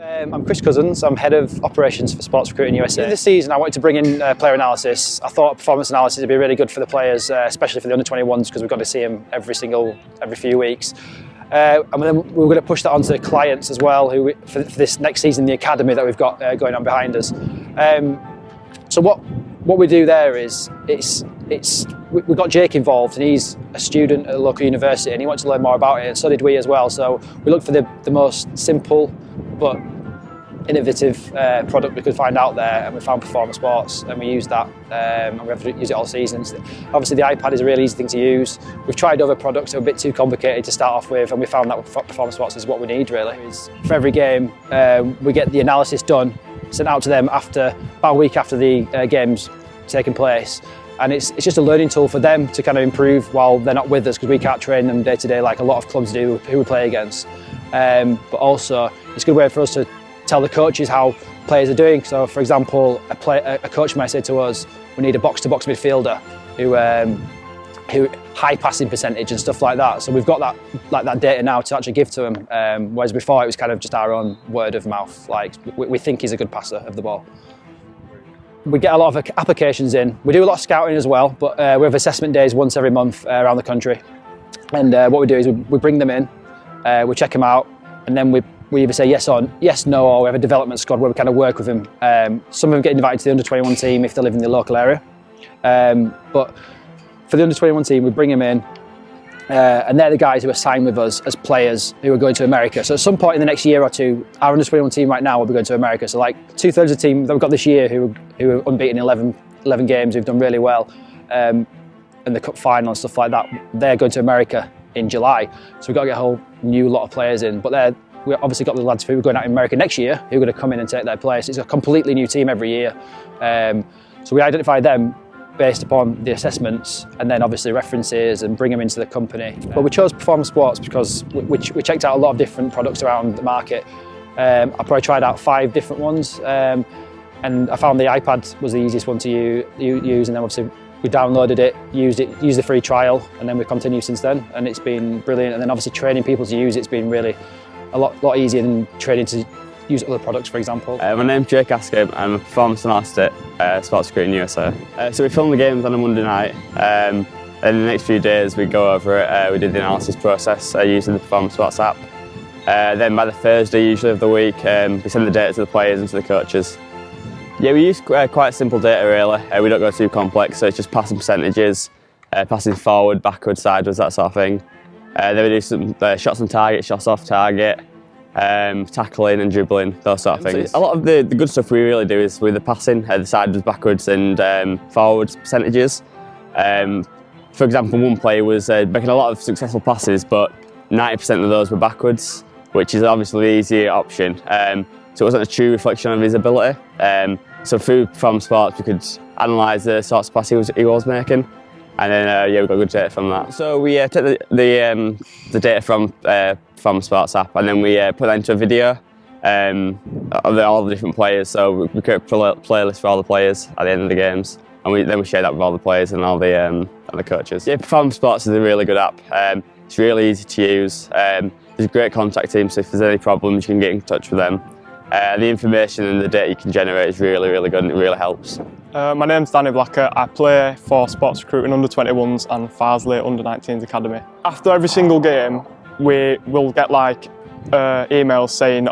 I'm Chris Cousins. I'm Head of Operations for Sports Recruiting USA. This season I wanted to bring in player analysis. I thought performance analysis would be really good for the players, especially for the under-21s, because we've got to see them every few weeks. And then we're going to push that onto the clients as well, for this next season, the academy that we've got going on behind us. So what we do there is we've got Jake involved, and he's a student at a local university, and he wants to learn more about it, and so did we as well. So we looked for the most simple but innovative product we could find out there, and we found Performa Sports, and we used that, and we have to use it all seasons. Obviously the iPad is a really easy thing to use. We've tried other products that are a bit too complicated to start off with, and we found that Performa Sports is what we need really. For every game we get the analysis done, sent out to them about a week after the game's taking place, and it's just a learning tool for them to kind of improve while they're not with us, because we can't train them day to day like a lot of clubs do who we play against. But also it's a good way for us to tell the coaches how players are doing. So for example, a coach might say to us, we need a box-to-box midfielder who high passing percentage and stuff like that. So we've got that data now to actually give to them, whereas before it was kind of just our own word of mouth, like we think he's a good passer of the ball. We get a lot of applications in. We do a lot of scouting as well, but we have assessment days once every month around the country. And what we do is we bring them in, we check them out, and then we either say yes, no, or we have a development squad where we kind of work with them. Some of them get invited to the under-21 team if they live in the local area. But for the under-21 team, we bring them in, and they're the guys who are signed with us as players who are going to America. So at some point in the next year or two, our under-21 team right now will be going to America. So like 2/3 of the team that we've got this year who are unbeaten in 11 games, who've done really well, and the cup final and stuff like that, they're going to America in July. So we've got to get a whole new lot of players in. But we've obviously got the lads who are going out in America next year who are going to come in and take their place. It's a completely new team every year. So we identify them based upon the assessments, and then obviously references, and bring them into the company. But we chose Performa Sports because we checked out a lot of different products around the market. I probably tried out 5 different ones, and I found the iPad was the easiest one to use, and then obviously we downloaded it, used the free trial, and then we continue since then, and it's been brilliant. And then obviously training people to use it's been really a lot easier than training to use other products, for example. My name's Jake Askam. I'm a performance analyst at Sports Recruiting USA. So we film the games on a Monday night, and in the next few days we go over it. We did the analysis process using the Performa Sports app. Then by the Thursday usually of the week, we send the data to the players and to the coaches. Yeah, we use quite simple data really. We don't go too complex, so it's just passing percentages, passing forward, backwards, sideways, that sort of thing. Then we do some shots on target, shots off target, tackling and dribbling, those sort of things. So a lot of the good stuff we really do is with the passing, the sideways, backwards and forwards percentages. For example, one player was making a lot of successful passes, but 90% of those were backwards, which is obviously the easier option. So it wasn't a true reflection of his ability. So through Performa Sports, we could analyse the sorts of passes he was making, and then we got good data from that. So we take the data from Performa Sports app, and then we put that into a video of all the different players. So we create a playlist for all the players at the end of the games, and then we share that with all the players and all the coaches. Yeah, Performa Sports is a really good app. It's really easy to use. There's a great contact team, so if there's any problems, you can get in touch with them. The information and the data you can generate is really, really good, and it really helps. My name's Danny Blacker. I play for Sports Recruiting under-21s and Farsley under-19s Academy. After every single game, we will get like emails saying,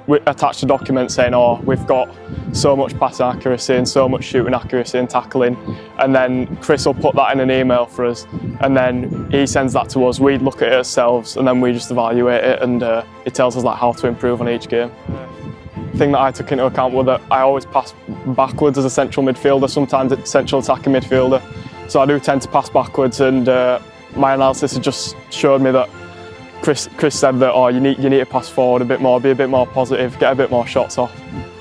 we attach a document saying, we've got so much passing accuracy and so much shooting accuracy and tackling, and then Chris will put that in an email for us, and then he sends that to us. We look at it ourselves, and then we just evaluate it, and it tells us like how to improve on each game. The thing that I took into account was that I always pass backwards as a central midfielder, sometimes it's central attacking midfielder, so I do tend to pass backwards, and my analysis has just showed me that Chris said that you need to pass forward a bit more, be a bit more positive, get a bit more shots off,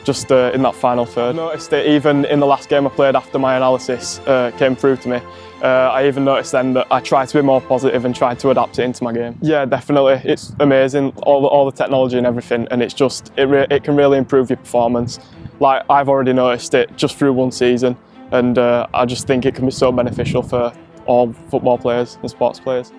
just in that final third. I noticed it even in the last game I played after my analysis came through to me. I even noticed then that I tried to be more positive and tried to adapt it into my game. Yeah, definitely, it's amazing, all the technology and everything, and it's just, it can really improve your performance. Like, I've already noticed it just through one season, and I just think it can be so beneficial for all football players and sports players.